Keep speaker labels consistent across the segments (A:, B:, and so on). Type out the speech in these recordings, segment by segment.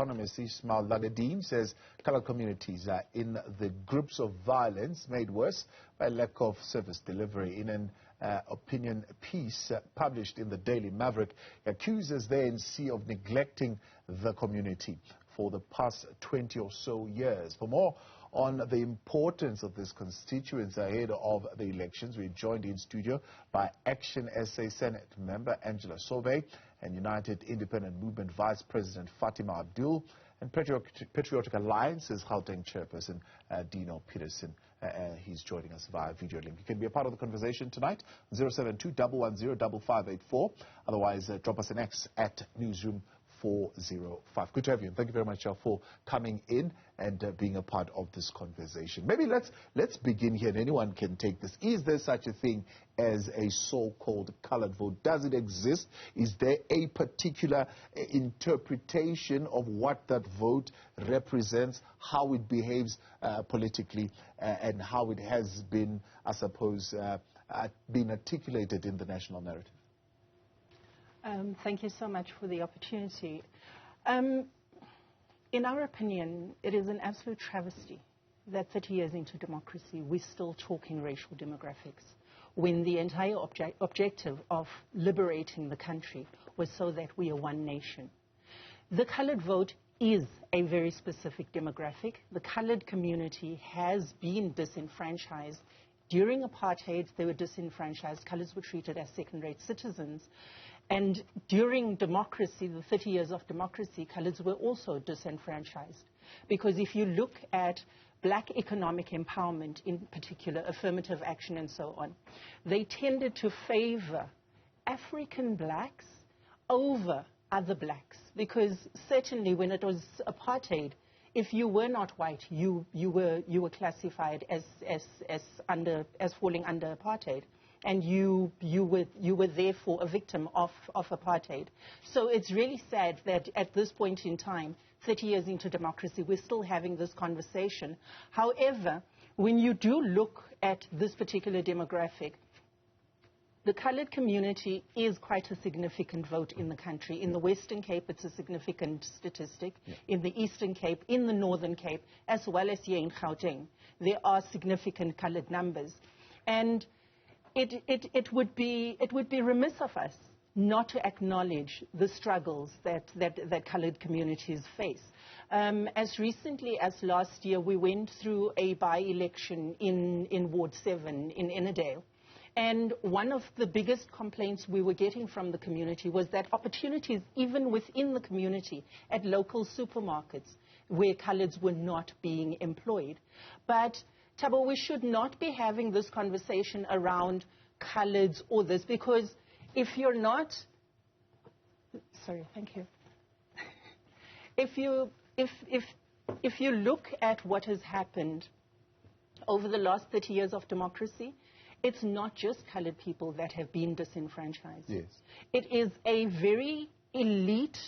A: economist Ismail Lagardien says colored communities are in the groups of violence made worse by lack of service delivery. In an opinion piece published in the Daily Maverick, he accuses the ANC of neglecting the community for the past 20 or so years. For more on the importance of this constituency ahead of the elections, we're joined in studio by ActionSA Senate member Angela Sobey and United Independent Movement Vice President Fatima Abdool and Patriotic Alliance's Gauteng Chairperson Dino Peterson. He's joining us via video link. You can be a part of the conversation tonight, 072-110-5584. Otherwise, drop us an X at Newzroom 405. Good to have you, and thank you very much for coming in and being a part of this conversation. Maybe let's begin here, and anyone can take this. Is there such a thing as a so-called colored vote? Does it exist? Is there a particular interpretation of what that vote represents, how it behaves politically, and how it has been, I suppose, been articulated in the national narrative?
B: Thank you so much for the opportunity. In our opinion, it is an absolute travesty that 30 years into democracy, we're still talking racial demographics, when the entire objective of liberating the country was so that we are one nation. The colored vote is a very specific demographic. The colored community has been disenfranchised. During apartheid, they were disenfranchised. Colors were treated as second-rate citizens. And during democracy, the 30 years of democracy, colors were also disenfranchised. Because if you look at black economic empowerment, in particular, affirmative action and so on, they tended to favor African blacks over other blacks. Because certainly when it was apartheid, if you were not white, you were classified as falling under apartheid. And you were therefore a victim of apartheid. So it's really sad that at this point in time, 30 years into democracy, we're still having this conversation. However, when you do look at this particular demographic, the colored community is quite a significant vote in the country. In the Western Cape, it's a significant statistic. Yeah. In the Eastern Cape, in the Northern Cape, as well as here in Gauteng, there are significant colored numbers. And it would be remiss of us not to acknowledge the struggles that colored communities face. As recently as last year, we went through a by-election in Ward 7 in Ennerdale. And one of the biggest complaints we were getting from the community was that opportunities, even within the community, at local supermarkets, where coloreds were not being employed. But Thabo, we should not be having this conversation around coloreds or this, because if you're not, sorry, thank you. If you look at what has happened over the last 30 years of democracy, it's not just colored people that have been disenfranchised. Yes. It is a very elite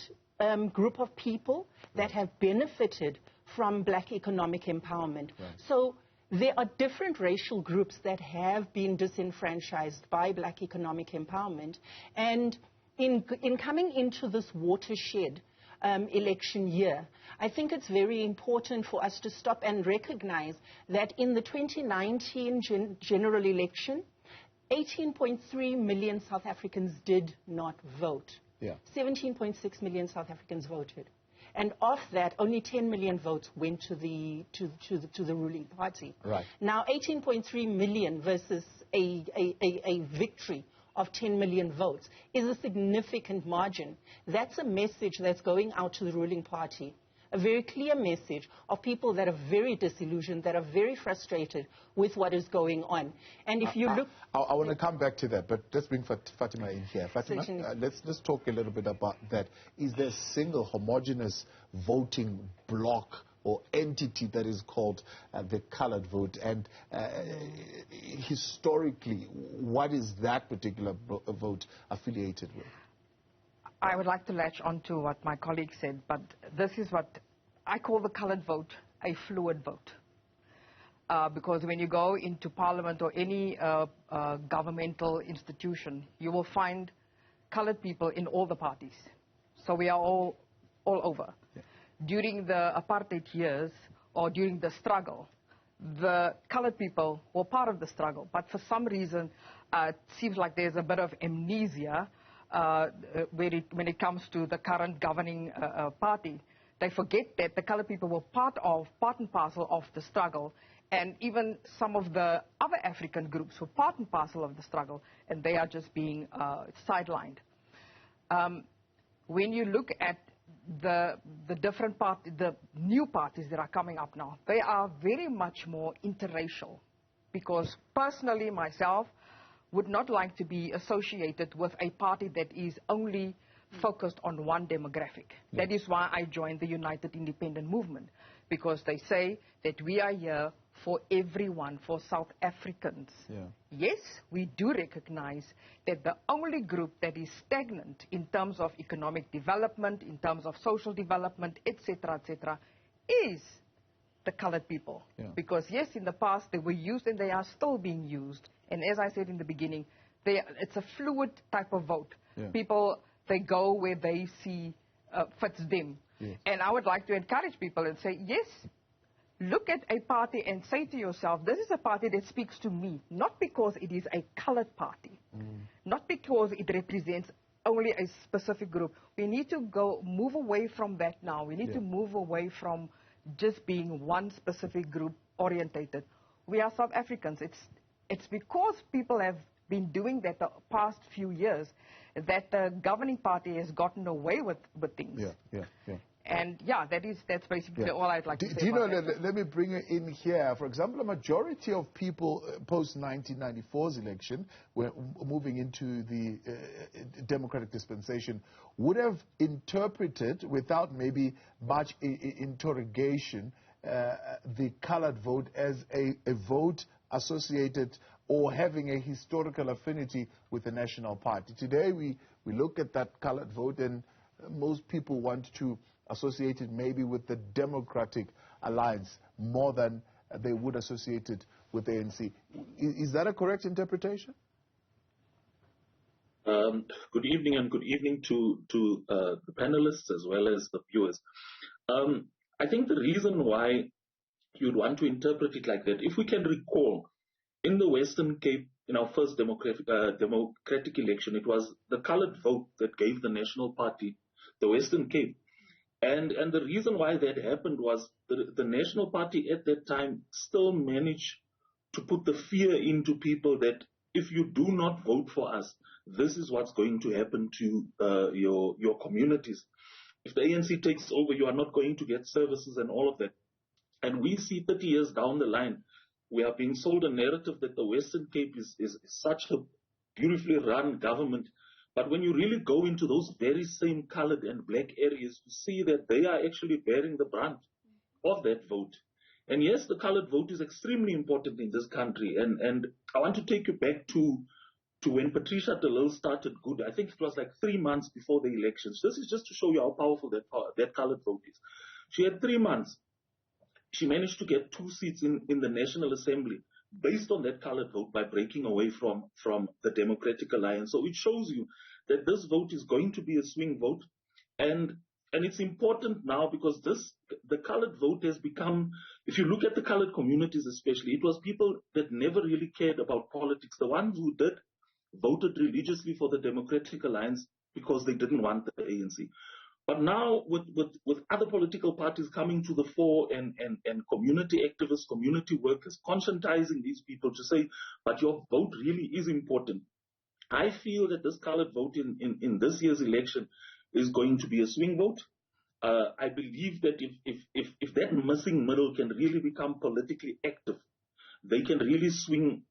B: group of people that have benefited from black economic empowerment. Right. So there are different racial groups that have been disenfranchised by black economic empowerment. And in coming into this watershed election year, I think it's very important for us to stop and recognize that in the 2019 general election, 18.3 million South Africans did not vote. Yeah. 17.6 million South Africans voted. And of that, only 10 million votes went to the ruling party. Right. Now, 18.3 million versus a victory of 10 million votes is a significant margin. That's a message that's going out to the ruling party, a very clear message of people that are very disillusioned, that are very frustrated with what is going on. And if you look...
A: I want to come back to that, but let's bring Fatima in here. Fatima, let's talk a little bit about that. Is there a single homogeneous voting bloc or entity that is called the colored vote? And historically, what is that particular vote affiliated with?
C: I would like to latch on to what my colleague said, but this is what I call the colored vote a fluid vote. Because when you go into parliament or any governmental institution, you will find colored people in all the parties. So we are all over. Yeah. during the apartheid years or during the struggle, the colored people were part of the struggle, but for some reason it seems like there's a bit of amnesia when it comes to the current governing party. They forget that the colored people were part and parcel of the struggle, and even some of the other African groups were part and parcel of the struggle, and they are just being sidelined. When you look at the different parties, the new parties that are coming up now, they are very much more interracial, because personally myself would not like to be associated with a party that is only focused on one demographic. That is why I joined the United Independent Movement, because they say that we are here for everyone, for South Africans. Yes, we do recognize that the only group that is stagnant in terms of economic development, in terms of social development, etc., is the colored people. Because yes, in the past they were used and they are still being used. And as I said in the beginning, it's a fluid type of vote. People, they go where they see fits them. And I would like to encourage people and say, yes, look at a party and say to yourself, this is a party that speaks to me, not because it is a colored party, not because it represents only a specific group. We need to move away from that now. We need to move away from just being one specific group orientated. We are South Africans. It's because people have been doing that the past few years that the governing party has gotten away with things. And yeah, that's basically all I'd like to say.
A: Do you know, let me bring it in here. For example, a majority of people post-1994's election, moving into the democratic dispensation, would have interpreted, without maybe much interrogation, the colored vote as a vote associated or having a historical affinity with the National Party. Today, we look at that colored vote, and most people want to associate it maybe with the Democratic Alliance more than they would associate it with the ANC. Is that a correct interpretation?
D: Good evening, and good evening to the panelists as well as the viewers. I think the reason why you'd want to interpret it like that, if we can recall, in the Western Cape, in our first democratic election, it was the colored vote that gave the National Party the Western Cape. And the reason why that happened was the National Party at that time still managed to put the fear into people that if you do not vote for us, this is what's going to happen to your communities. If the ANC takes over, you are not going to get services and all of that. And we see 30 years down the line, we are being sold a narrative that the Western Cape is such a beautifully run government. But when you really go into those very same colored and black areas, you see that they are actually bearing the brunt of that vote. And yes, the colored vote is extremely important in this country. And I want to take you back to when Patricia de Lille started good. I think it was like 3 months before the elections. This is just to show you how powerful that colored vote is. She had 3 months. She managed to get 2 seats in the National Assembly based on that colored vote by breaking away from the Democratic Alliance. So it shows you that this vote is going to be a swing vote. And it's important now because the colored vote has become, if you look at the colored communities especially, it was people that never really cared about politics. The ones who did voted religiously for the Democratic Alliance because they didn't want the ANC. But now with other political parties coming to the fore and community activists, community workers, conscientizing these people to say, but your vote really is important. I feel that this colored vote in this year's election is going to be a swing vote. I believe that if that missing middle can really become politically active, they can really swing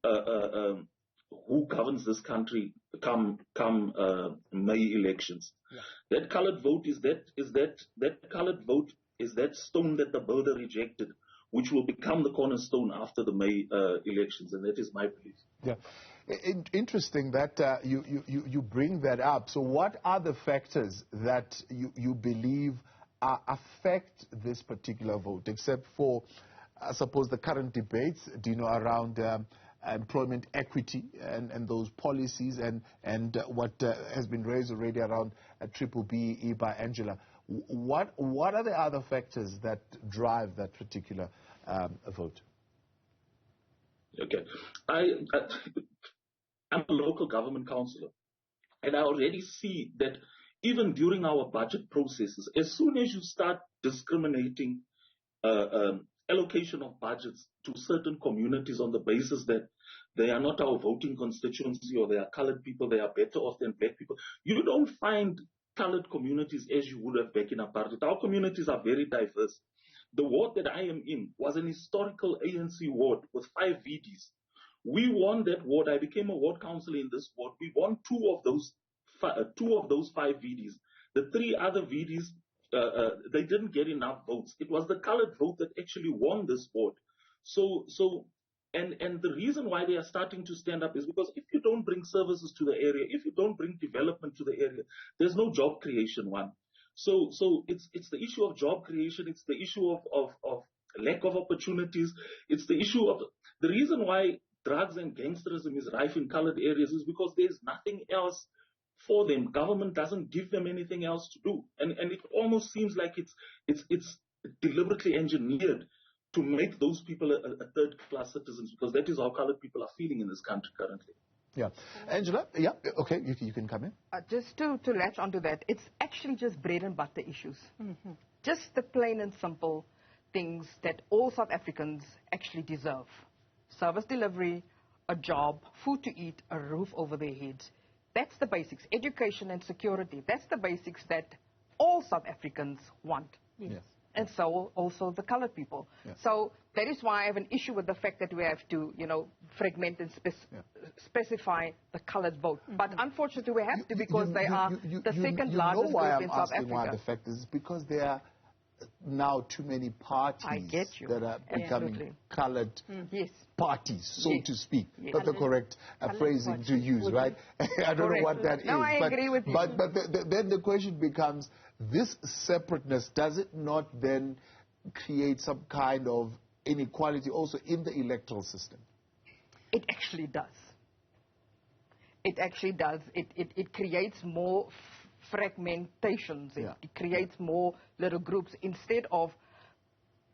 D: who governs this country come May elections. That colored vote is that colored vote is that stone that the builder rejected, which will become the cornerstone after the May elections, and that is my belief.
A: Yeah, interesting that you bring that up. So, what are the factors that you believe affect this particular vote, except for, I suppose, the current debates, around employment equity and those policies and what has been raised already around Triple BEE by Angela. What are the other factors that drive that particular vote?
D: Okay. I'm a local government councillor, and I already see that even during our budget processes, as soon as you start discriminating allocation of budgets to certain communities on the basis that they are not our voting constituency or they are colored people, they are better off than black people, you don't find colored communities as you would have back in apartheid. Our communities are very diverse. The ward that I am in was an historical ANC ward with 5 VDs. We won that ward. I became a ward councillor in this ward. We won two of those 5 VDs. The 3 other VDs, they didn't get enough votes. It was the colored vote that actually won this ward. And the reason why they are starting to stand up is because if you don't bring services to the area, if you don't bring development to the area, there's no job creation, one. So it's the issue of job creation. It's the issue of lack of opportunities. It's the issue of the reason why drugs and gangsterism is rife in colored areas is because there's nothing else for them. Government doesn't give them anything else to do, and it almost seems like it's deliberately engineered to make those people a third-class citizens, because that is how colored people are feeling in this country currently.
A: Yeah, Angela. Yeah, okay, you can come in.
C: Just to latch onto that, it's actually just bread and butter issues. Just the plain and simple things that all South Africans actually deserve: service delivery, a job, food to eat, a roof over their heads. That's the basics. Education and security. That's the basics that all South Africans want.
A: Yes.
C: And so also the colored people.
A: Yes.
C: So that is why I have an issue with the fact that we have to, fragment and specify the colored vote. But unfortunately we have to, because they are the second largest group in South Africa.
A: Why the fact is because there are now too many parties that are becoming colored parties, so to speak. That's the correct phrasing to use, right? I don't know what that is.
C: No, I agree with you.
A: But then the question becomes, this separateness, does it not then create some kind of inequality also in the electoral system?
C: It actually does. It actually does. It creates more fragmentations. It creates more little groups, instead of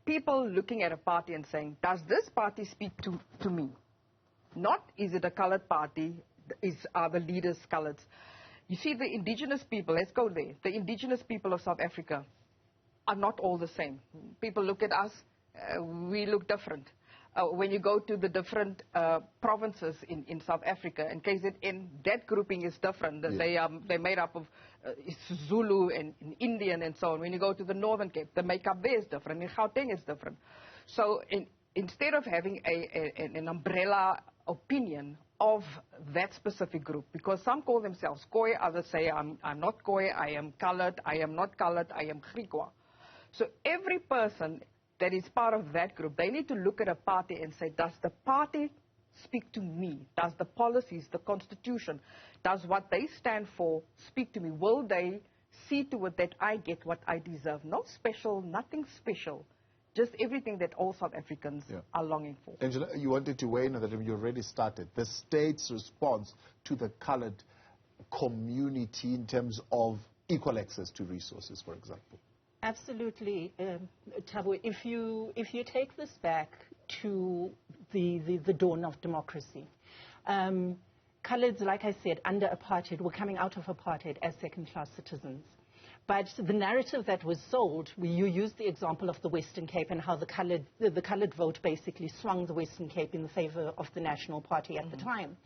C: people looking at a party and saying, does this party speak to me? Not, is it a colored party? Are the leaders colored? You see, the indigenous people, let's go there. The indigenous people of South Africa are not all the same. People look at us, we look different. When you go to the different provinces in South Africa, in KZN, that grouping is different. They're made up of Zulu and Indian and so on. When you go to the Northern Cape, the makeup there is different. In Gauteng is different. So instead of having an umbrella opinion of that specific group, because some call themselves Khoi, others say I'm not Khoi, I am colored, I am not colored, I am Griqua. So every person that is part of that group, they need to look at a party and say, does the party speak to me? Does the policies, the constitution, does what they stand for speak to me? Will they see to it that I get what I deserve? No special, nothing special. Just everything that all South Africans are longing for.
A: Angela, you wanted to weigh in on that, you already started. The state's response to the colored community in terms of equal access to resources, for example.
B: Absolutely, Thabo. If you take this back to the dawn of democracy, coloreds, like I said, under apartheid, were coming out of apartheid as second-class citizens. But the narrative that was sold, you used the example of the Western Cape and how the colored vote basically swung the Western Cape in the favor of the National Party at the time.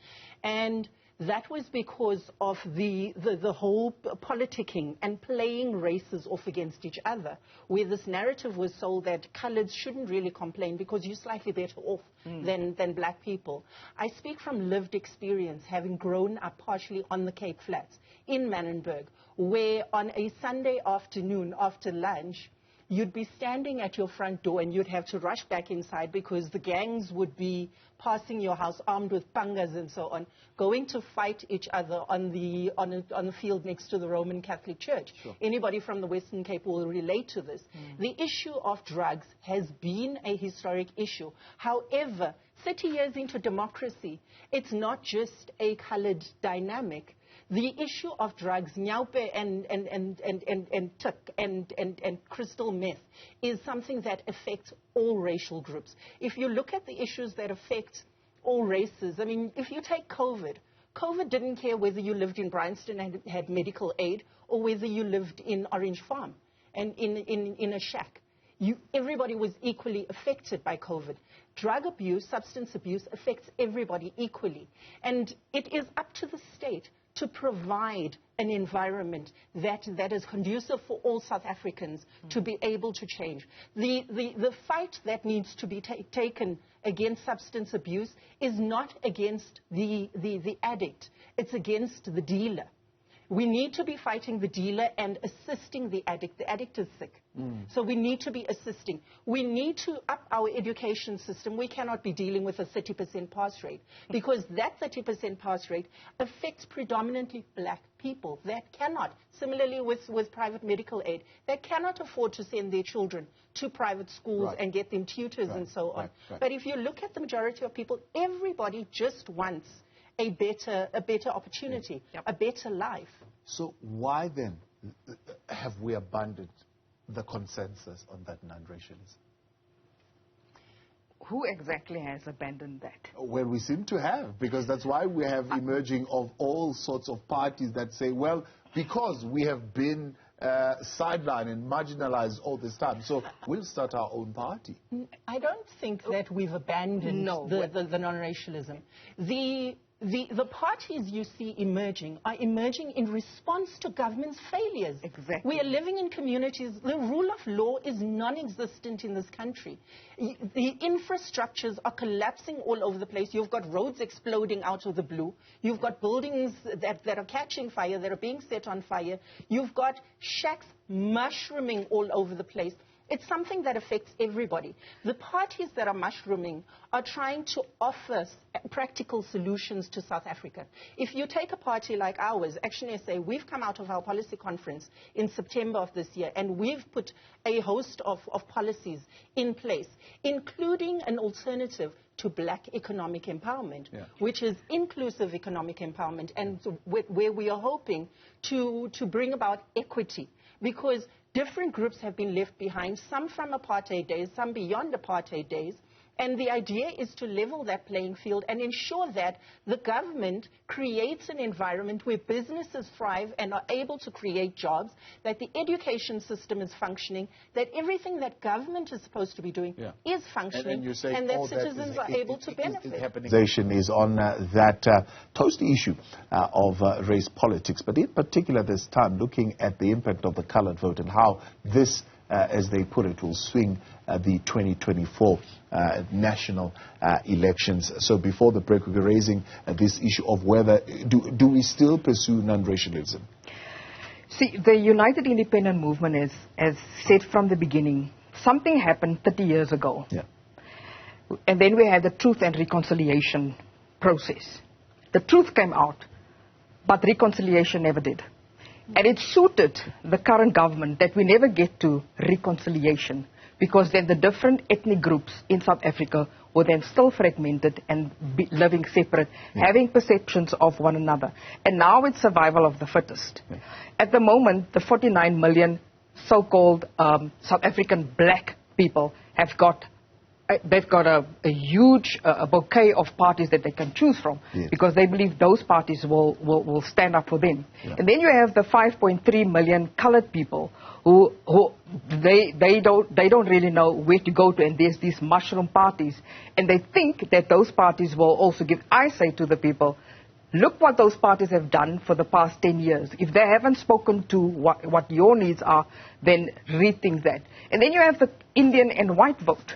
B: And that was because of the whole politicking and playing races off against each other, where this narrative was sold that coloreds shouldn't really complain because you're slightly better off than black people. I speak from lived experience, having grown up partially on the Cape Flats in Manenberg, where on a Sunday afternoon after lunch, you'd be standing at your front door and you'd have to rush back inside because the gangs would be passing your house armed with pangas and so on, going to fight each other on the field next to the Roman Catholic Church. Sure. Anybody from the Western Cape will relate to this. The issue of drugs has been a historic issue. However, 30 years into democracy, it's not just a colored dynamic. The issue of drugs, nyaupe and tuk and crystal meth, is something that affects all racial groups. If you look at the issues that affect all races, I mean, if you take COVID, COVID didn't care whether you lived in Bryanston and had medical aid or whether you lived in Orange Farm and in a shack. Everybody was equally affected by COVID. Drug abuse, substance abuse affects everybody equally. And it is up to the state to provide an environment that is conducive for all South Africans to be able to change. The fight that needs to be taken against substance abuse is not against the addict. It's against the dealer. We need to be fighting the dealer and assisting the addict. The addict is sick. So we need to be assisting. We need to up our education system. We cannot be dealing with a 30% pass rate, because that 30% pass rate affects predominantly black people that cannot, similarly with private medical aid, that cannot afford to send their children to private schools and get them tutors and so on. But if you look at the majority of people, everybody just wants a better opportunity, a better life.
A: So why then have we abandoned the consensus on that non-racialism?
C: Who exactly has abandoned that?
A: Well, we seem to have, because that's why we have emerging of all sorts of parties that say, well, because we have been sidelined and marginalized all this time, so we'll start our own party.
B: I don't think that we've abandoned the non-racialism. The parties you see emerging are emerging in response to government's failures.
C: Exactly.
B: We are living in communities. The rule of law is non-existent in this country. The infrastructures are collapsing all over the place. You've got roads exploding out of the blue. You've got buildings that are catching fire, that are being set on fire. You've got shacks mushrooming all over the place. It's something that affects everybody. The parties that are mushrooming are trying to offer practical solutions to South Africa. If you take a party like ours, ActionSA, we've come out of our policy conference in September of this year, and we've put a host of policies in place, including an alternative to black economic empowerment, which is inclusive economic empowerment, and where we are hoping to bring about equity, because different groups have been left behind, some from apartheid days, some beyond apartheid days. And the idea is to level that playing field and ensure that the government creates an environment where businesses thrive and are able to create jobs, that the education system is functioning, that everything that government is supposed to be doing is functioning, and that citizens are able to benefit.
A: Is on that toasty issue of race politics, but in particular this time looking at the impact of the colored vote and how this, as they put it, will swing the 2024 national elections. So before the break, we were raising this issue of whether, do we still pursue non-racialism?
C: See, the United Independent Movement is, as said from the beginning, something happened 30 years ago. And then we had the Truth and Reconciliation process. The truth came out, but reconciliation never did. And it suited the current government that we never get to reconciliation, because then the different ethnic groups in South Africa were then still fragmented and living separate, having perceptions of one another. And now it's survival of the fittest. At the moment, the 49 million so-called South African black people have got they've got a huge bouquet of parties that they can choose from, because they believe those parties will stand up for them. And then you have the 5.3 million colored people who they don't really know where to go to, and there's these mushroom parties, and they think that those parties will also give. I say to the people, look what those parties have done for the past 10 years. If they haven't spoken to what your needs are, then rethink that. And then you have the Indian and white vote.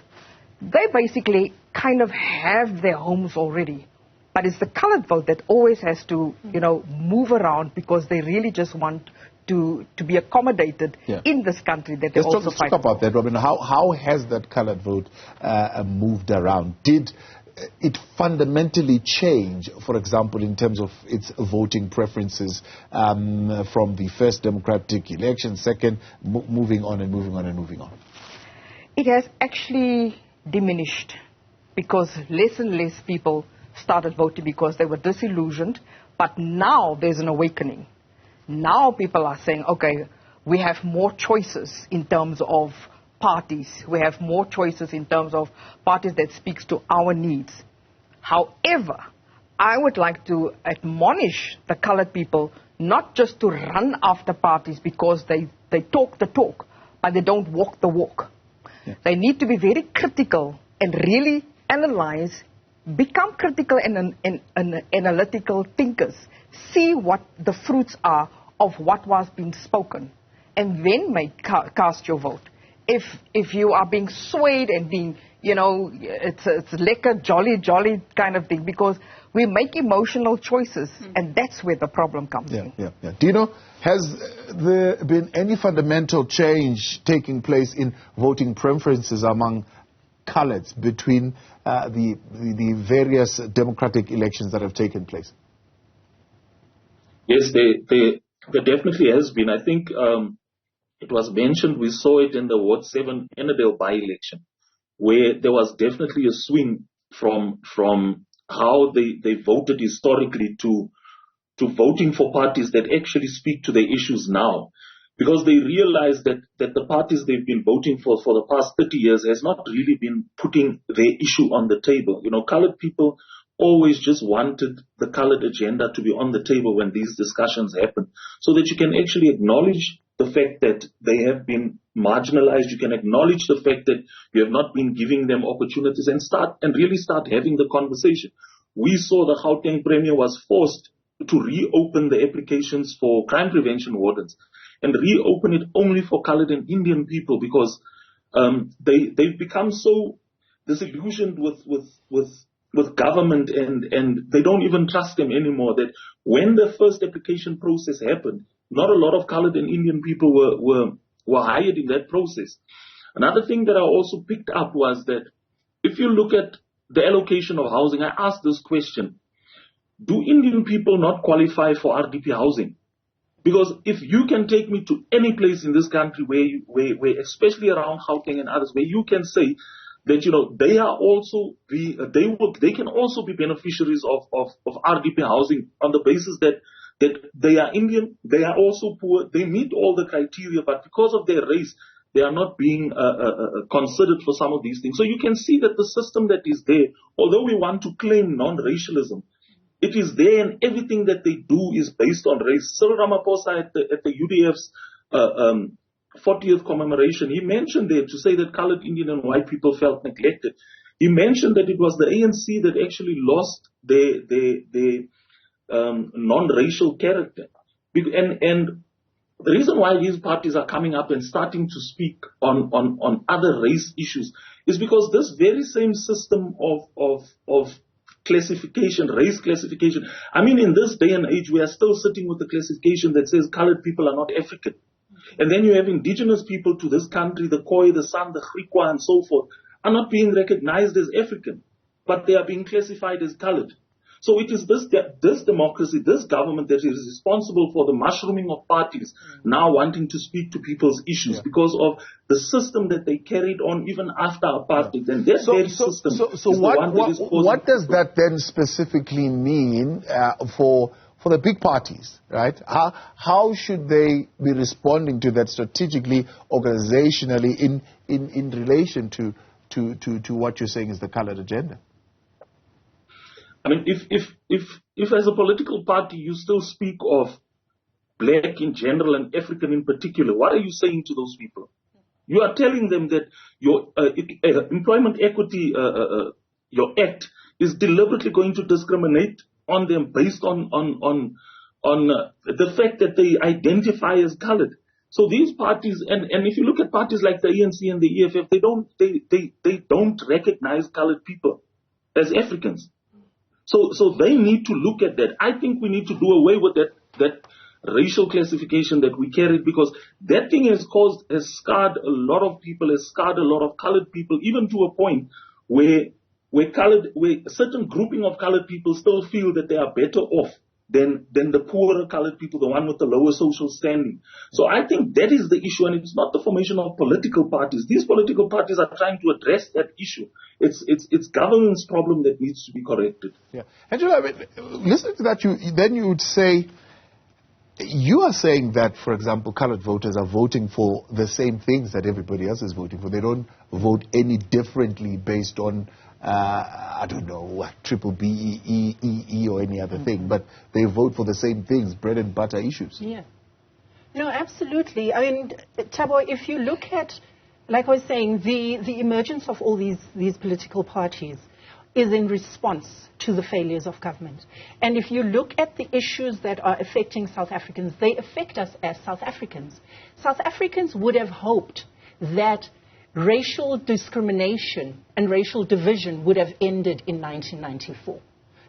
C: They basically kind of have their homes already. But it's the colored vote that always has to, move around, because they really just want to be accommodated in this country that they also fight for. Let's
A: talk about that, Robin. How has that colored vote moved around? Did it fundamentally change, for example, in terms of its voting preferences from the first democratic election, second, moving on and moving on and moving on?
C: It has actually diminished, because less and less people started voting because they were disillusioned But now there's an awakening. Now people are saying, okay, we have more choices in terms of parties. We have more choices in terms of parties that speaks to our needs. However, I would like to admonish the colored people not just to run after parties because they talk the talk, but they don't walk the walk. Yeah. They need to be very critical and really analyze, become critical and analytical thinkers, see what the fruits are of what was being spoken, and then cast your vote. If you are being swayed and being, it's lekker, jolly kind of thing, because we make emotional choices, and that's where the problem comes in.
A: Yeah. Do you know, has there been any fundamental change taking place in voting preferences among coloreds between the various democratic elections that have taken place?
D: Yes, there definitely has been. I think it was mentioned, we saw it in the Ward 7 Ennerdale by-election, where there was definitely a swing from how they voted historically to voting for parties that actually speak to their issues now. Because they realized that the parties they've been voting for the past 30 years has not really been putting their issue on the table. Colored people always just wanted the colored agenda to be on the table when these discussions happen, so that you can actually acknowledge the fact that they have been marginalized. You can acknowledge the fact that you have not been giving them opportunities and really start having the conversation. We saw the Gauteng Premier was forced to reopen the applications for crime prevention wardens and reopen it only for colored and Indian people, because they've become so disillusioned with government and they don't even trust them anymore, that when the first application process happened, not a lot of colored and Indian people were hired in that process. Another thing that I also picked up was that if you look at the allocation of housing, I asked this question: do Indian people not qualify for RDP housing? Because if you can take me to any place in this country where especially around Gauteng and others, where you can say that they are also they can also be beneficiaries of RDP housing on the basis that they are Indian, they are also poor, they meet all the criteria, but because of their race, they are not being considered for some of these things. So you can see that the system that is there, although we want to claim non-racialism, it is there, and everything that they do is based on race. Cyril Ramaphosa at the UDF's 40th commemoration, he mentioned there to say that colored, Indian and white people felt neglected. He mentioned that it was the ANC that actually lost their non-racial character. And the reason why these parties are coming up and starting to speak on other race issues is because this very same system of classification, race classification. I mean, in this day and age, we are still sitting with the classification that says colored people are not African. And then you have indigenous people to this country, the Khoi, the San, the Griqua, and so forth, are not being recognized as African, but they are being classified as colored. So it is this democracy, this government that is responsible for the mushrooming of parties now wanting to speak to people's issues because of the system that they carried on even after apartheid. And that very system is the one that is causing...
A: What does that then specifically mean for the big parties, right? How should they be responding to that strategically, organizationally, in relation to what you're saying is the colored agenda?
D: I mean, if as a political party you still speak of black in general and African in particular, what are you saying to those people? You are telling them that your employment equity, your act, is deliberately going to discriminate on them based on the fact that they identify as colored. So these parties, and if you look at parties like the ANC and the EFF, they don't recognize colored people as Africans. So they need to look at that. I think we need to do away with that racial classification that we carried, because that thing has scarred a lot of people, has scarred a lot of colored people, even to a point where certain grouping of colored people still feel that they are better off than the poorer colored people, the one with the lower social standing. So I think that is the issue, and it's not the formation of political parties. These political parties are trying to address that issue. It's government's problem that needs to be corrected.
A: Yeah. Angela, I mean, listening to that, you would say, you are saying that, for example, colored voters are voting for the same things that everybody else is voting for. They don't vote any differently based on I don't know, what, triple B, E, or any other thing, but they vote for the same things, bread and butter issues.
B: Yeah. No, absolutely. I mean, Thabo, if you look at, like I was saying, the emergence of all these political parties is in response to the failures of government. And if you look at the issues that are affecting South Africans, they affect us as South Africans. South Africans would have hoped that racial discrimination and racial division would have ended in 1994.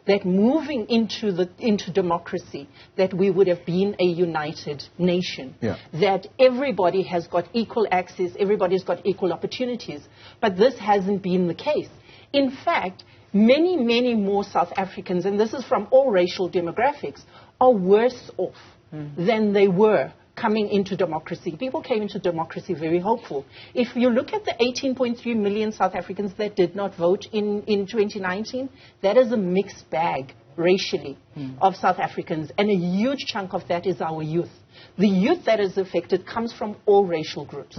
B: That moving into democracy, that we would have been a united nation. Yeah. That everybody has got equal access, everybody's got equal opportunities. But this hasn't been the case. In fact, many, many more South Africans, and this is from all racial demographics, are worse off than they were coming into democracy. People came into democracy very hopeful. If you look at the 18.3 million South Africans that did not vote in 2019, that is a mixed bag racially of South Africans, and a huge chunk of that is our youth. The youth that is affected comes from all racial groups.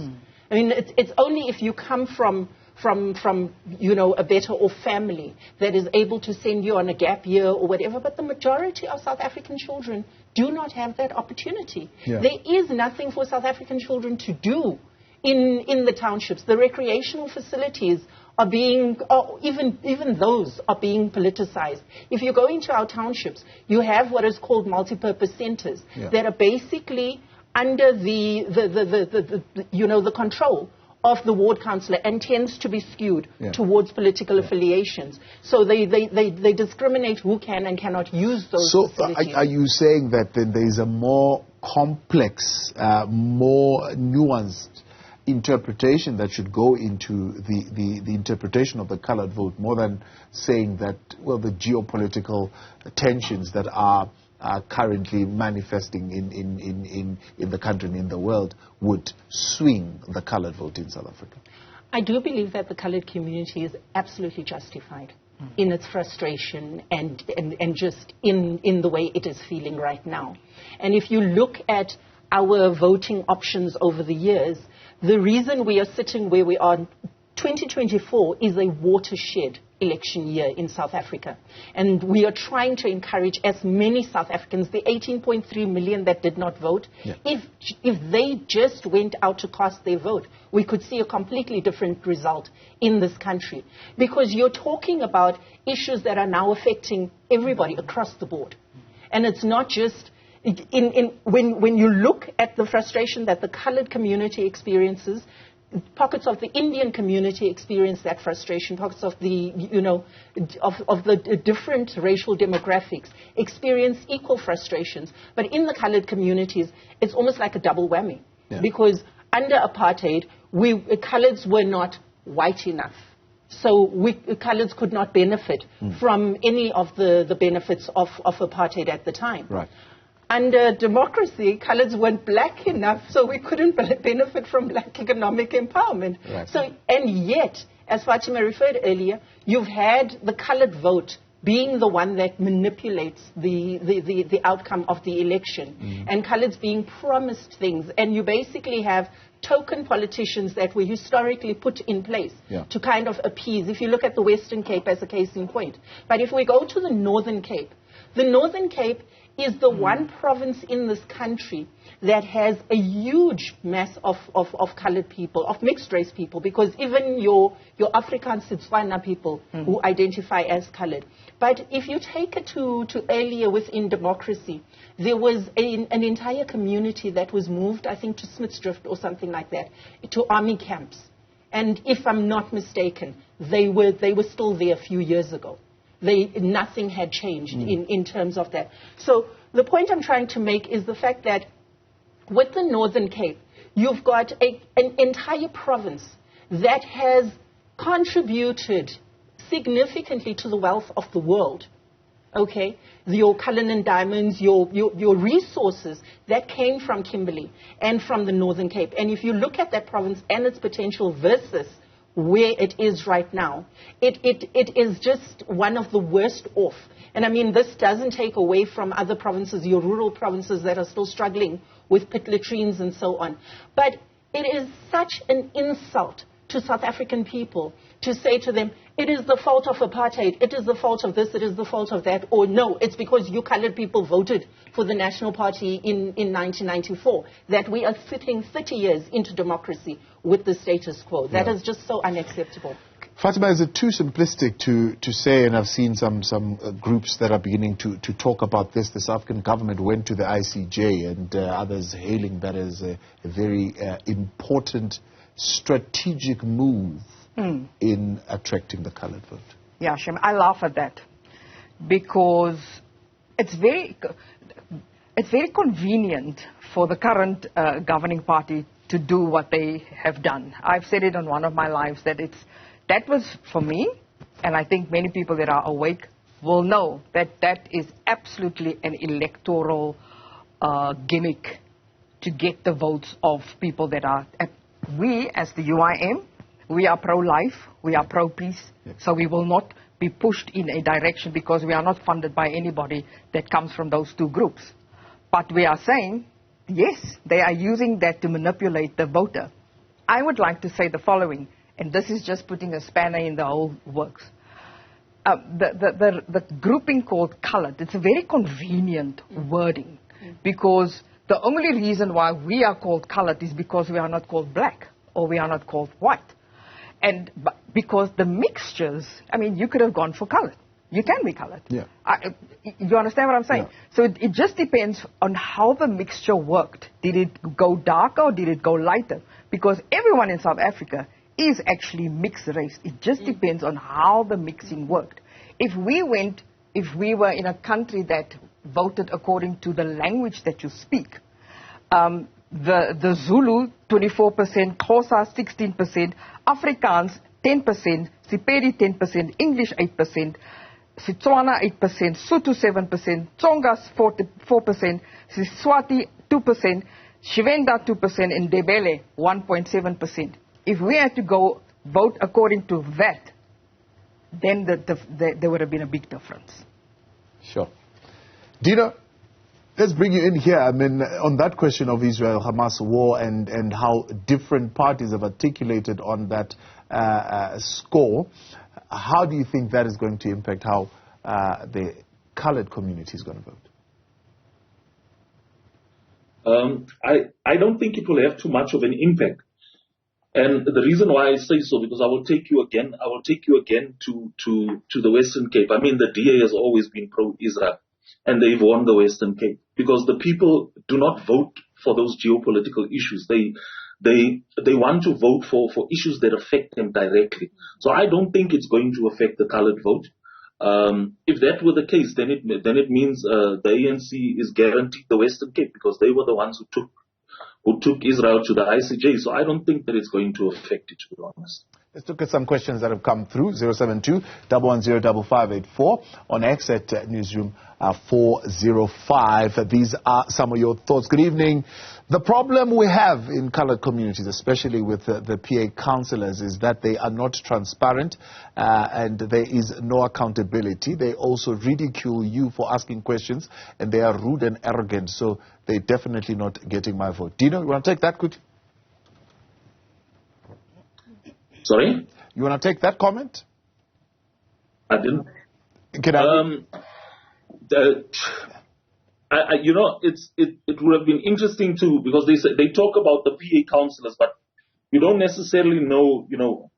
B: I mean, it's only if you come from a better off family that is able to send you on a gap year or whatever, but the majority of South African children do not have that opportunity. Yeah. There is nothing for South African children to do in the townships. The recreational facilities are being, even those are being politicized. If you go into our townships, you have what is called multipurpose centers that are basically under the control of the ward councillor and tends to be skewed towards political affiliations. So they discriminate who can and cannot use those facilities.
A: Are you saying that then there is a more complex, more nuanced interpretation that should go into the interpretation of the colored vote, more than saying that, well, the geopolitical tensions that are currently manifesting in the country and in the world would swing the colored vote in South Africa?
B: I do believe that the colored community is absolutely justified in its frustration and just in the way it is feeling right now. And if you look at our voting options over the years, the reason we are sitting where we are, 2024 is a watershed election year in South Africa. And we are trying to encourage as many South Africans, the 18.3 million that did not vote, if they just went out to cast their vote, we could see a completely different result in this country. Because you're talking about issues that are now affecting everybody across the board. And it's not just when you look at the frustration that the colored community experiences, pockets of the Indian community experience that frustration. Pockets of the, of the different racial demographics experience equal frustrations. But in the colored communities, it's almost like a double whammy. Because under apartheid, coloreds were not white enough. So coloreds could not benefit from any of the benefits of apartheid at the time.
A: Right.
B: Under democracy, coloreds weren't black enough, so we couldn't benefit from black economic empowerment. Right. So, and yet, as Fatima referred earlier, you've had the colored vote being the one that manipulates the outcome of the election, and coloreds being promised things, and you basically have token politicians that were historically put in place to kind of appease. If you look at the Western Cape as a case in point. But if we go to the Northern Cape is the one province in this country that has a huge mass of colored people, of mixed race people, because even your Afrikaans Setswana people who identify as colored. But if you take it to earlier within democracy, there was an entire community that was moved, I think, to Smithsdrift or something like that, to army camps. And if I'm not mistaken, they were still there a few years ago. Nothing had changed in terms of that. So the point I'm trying to make is the fact that with the Northern Cape, you've got an entire province that has contributed significantly to the wealth of the world. okay, your Cullinan diamonds, your resources that came from Kimberley and from the Northern Cape. And if you look at that province and its potential versus where it is right now, it is just one of the worst off. And I mean, this doesn't take away from other provinces, your rural provinces that are still struggling with pit latrines and so on. But it is such an insult to South African people to say to them, it is the fault of apartheid, it is the fault of this, it is the fault of that, or no, it's because you colored people voted for the National Party in 1994, that we are sitting 30 years into democracy with the status quo. That is just so unacceptable.
A: Fatima, is it too simplistic to say, and I've seen some groups that are beginning to talk about this, the South African government went to the ICJ and others hailing that as a very important strategic move in attracting the colored vote?
C: Yeah, Shem, I laugh at that because it's very convenient for the current governing party to do what they have done. I've said it on one of my lives that that was for me, and I think many people that are awake will know that that is absolutely an electoral gimmick to get the votes of people that are. We, as the UIM, we are pro-life, we are pro-peace, so we will not be pushed in a direction because we are not funded by anybody that comes from those two groups. But we are saying, yes, they are using that to manipulate the voter. I would like to say the following, and this is just putting a spanner in the whole works. The grouping called colored, it's a very convenient wording because the only reason why we are called colored is because we are not called black or we are not called white. And because the mixtures, I mean, you could have gone for colored. You can be colored. Yeah. You understand what I'm saying? Yeah. So it just depends on how the mixture worked. Did it go darker or did it go lighter? Because everyone in South Africa is actually mixed race. It just depends on how the mixing worked. If we were in a country that voted according to the language that you speak, the Zulu 24%, Xhosa 16%, Afrikaans 10%, Sepedi 10%, English 8%, Setswana 8%, Sotho 7%, Tsonga 4%, Siswati 2%, Shivenda 2%, and Ndebele 1.7%. If we had to go vote according to that, then there would have been a big difference.
A: Sure. Dina, let's bring you in here. I mean, on that question of Israel-Hamas war and how different parties have articulated on that score, how do you think that is going to impact how the colored community is going to vote?
D: I don't think it will have too much of an impact. And the reason why I say so, because I will take you again to the Western Cape. I mean, the DA has always been pro-Israel, and they've won the Western Cape because the people do not vote for those geopolitical issues. They want to vote for issues that affect them directly. So I don't think it's going to affect the colored vote. If that were the case, then it means the ANC is guaranteed the Western Cape because they were the ones who took Israel to the ICJ. So I don't think that it's going to affect it, to be honest.
A: Let's look at some questions that have come through. 072-110-5584 on X at Newsroom 405. These are some of your thoughts. Good evening. The problem we have in colored communities, especially with the PA councillors, is that they are not transparent and there is no accountability. They also ridicule you for asking questions and they are rude and arrogant. So they're definitely not getting my vote. Dino, you want to take that quickly?
D: Sorry?
A: You want to take that comment?
D: I didn't.
A: Can I?
D: It would have been interesting too because they talk about the PA councillors, but you don't necessarily know,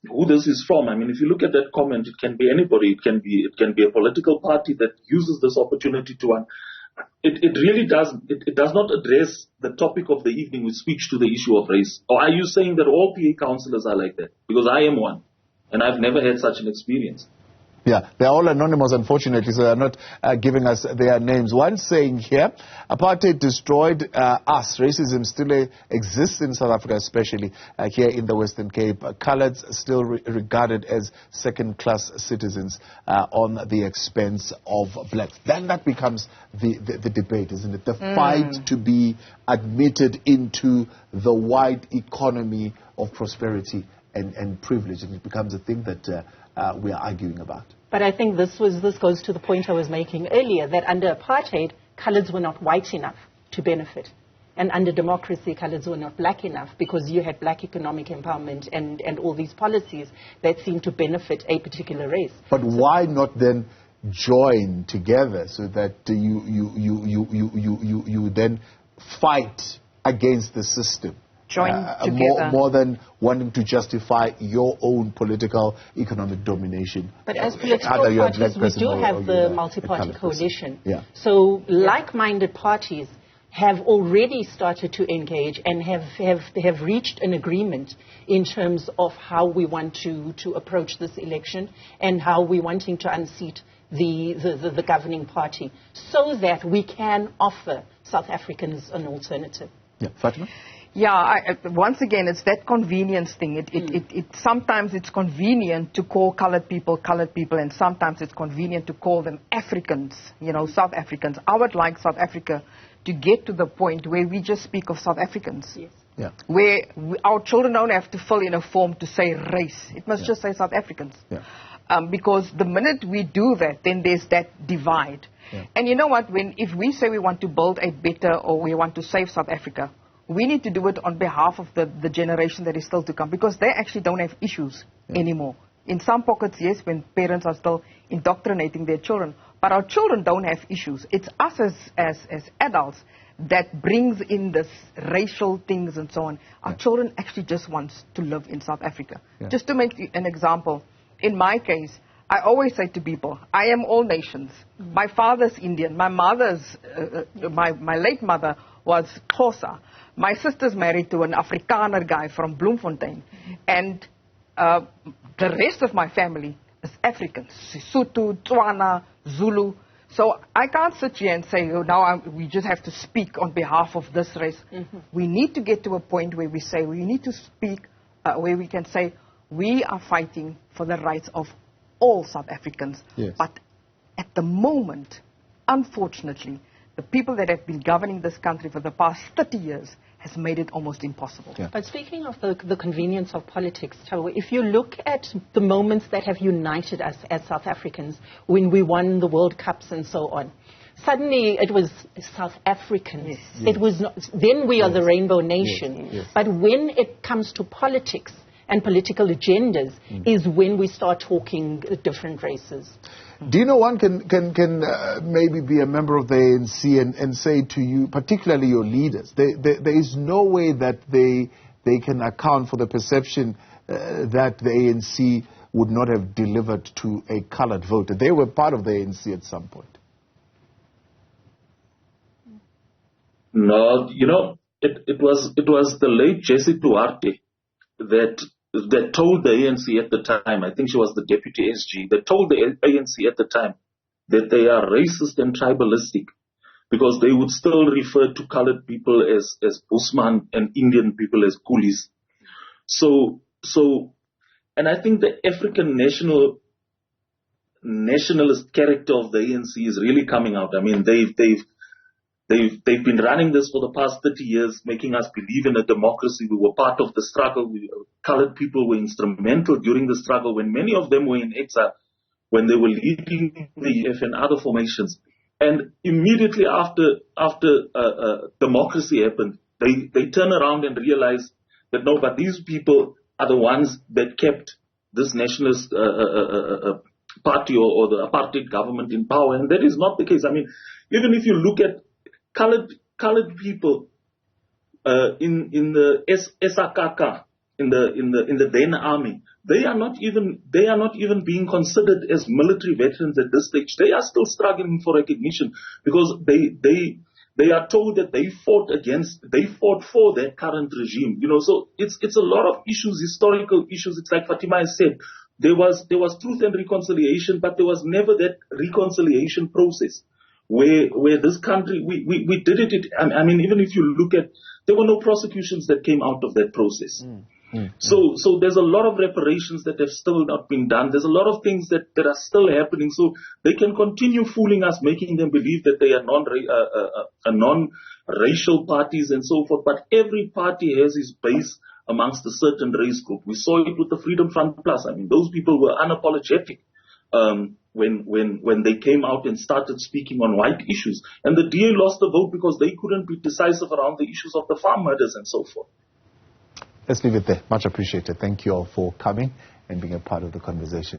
D: who this is from. I mean, if you look at that comment, it can be anybody. It can be a political party that uses this opportunity to run. It really does. It does not address the topic of the evening, which speaks to the issue of race. Or are you saying that all PA councillors are like that? Because I am one, and I've never had such an experience.
A: Yeah, they're all anonymous, unfortunately, so they're not giving us their names. One saying here, apartheid destroyed us. Racism still exists in South Africa, especially here in the Western Cape. Coloureds still regarded as second-class citizens on the expense of blacks. Then that becomes the debate, isn't it? The fight to be admitted into the wide economy of prosperity and privilege. And it becomes a thing that we are arguing about.
B: But I think this goes to the point I was making earlier, that under apartheid, coloureds were not white enough to benefit. And under democracy, coloureds were not black enough, because you had black economic empowerment and all these policies that seemed to benefit a particular race.
A: But why not then join together so that you then fight against the system?
C: Join together.
A: More than wanting to justify your own political, economic domination.
B: But as political parties, we do have the multi-party coalition.
A: Yeah.
B: So like-minded parties have already started to engage and have reached an agreement in terms of how we want to approach this election and how we're wanting to unseat the governing party, so that we can offer South Africans an alternative.
A: Yeah. Fatima?
C: Yeah, once again, it's that convenience thing. Sometimes it's convenient to call colored people, and sometimes it's convenient to call them Africans, South Africans. I would like South Africa to get to the point where we just speak of South Africans.
B: Yes.
A: Yeah.
C: Where our children don't have to fill in a form to say race. It must just say South Africans.
A: Yeah.
C: Because the minute we do that, then there's that divide.
A: Yeah.
C: And you know what? If we say we want to build a better, or we want to save South Africa, we need to do it on behalf of the generation that is still to come, because they actually don't have issues anymore. In some pockets, yes, when parents are still indoctrinating their children, but our children don't have issues. It's us as adults that brings in this racial things and so on. Our children actually just want to live in South Africa.
A: Yeah.
C: Just to make an example, in my case, I always say to people, I am all nations. My father's Indian. My mother's, my late mother was Xhosa. My sister's married to an Afrikaner guy from Bloemfontein. And the rest of my family is Africans. Sotho, Tswana, Zulu. So I can't sit here and say, we just have to speak on behalf of this race. We need to get to a point where we need to speak, where we can say, we are fighting for the rights of all South Africans.
A: Yes.
C: But at the moment, unfortunately, the people that have been governing this country for the past 30 years has made it almost impossible.
A: Yeah.
B: But speaking of the convenience of politics, if you look at the moments that have united us as South Africans, when we won the World Cups and so on, suddenly it was South Africans.
A: Yes.
B: It was not, then we are the Rainbow Nation.
A: Yes.
B: But when it comes to politics and political agendas is when we start talking different races.
A: Do you know one can maybe be a member of the ANC and say to you, particularly your leaders, there is no way that they can account for the perception that the ANC would not have delivered to a colored voter. They were part of the ANC at some point.
D: No, it was the late Jessie Duarte that told the ANC at the time, I think she was the deputy SG, that told the ANC at the time that they are racist and tribalistic, because they would still refer to colored people as Busman and Indian people as coolies. So, and I think the African nationalist character of the ANC is really coming out. I mean, they've been running this for the past 30 years, making us believe in a democracy. We were part of the struggle. Colored people were instrumental during the struggle when many of them were in exile, when they were leading the EF and other formations. And immediately after democracy happened, they turn around and realize that no, but these people are the ones that kept this nationalist party or the apartheid government in power. And that is not the case. I mean, even if you look at colored people in the SAKK, in the then army, they are not even being considered as military veterans at this stage. They are still struggling for recognition because they are told that they fought for that current regime. So it's a lot of issues, historical issues. It's like Fatima has said, there was truth and reconciliation, but there was never that reconciliation process where this country, we did it. I mean, even if you look at, there were no prosecutions that came out of that process. So there's a lot of reparations that have still not been done. There's a lot of things that are still happening. So they can continue fooling us, making them believe that they are non-racial parties and so forth. But every party has its base amongst a certain race group. We saw it with the Freedom Front Plus. I mean, those people were unapologetic when they came out and started speaking on white issues. And the DA lost the vote because they couldn't be decisive around the issues of the farm murders and so forth.
A: Let's leave it there. Much appreciated. Thank you all for coming and being a part of the conversation.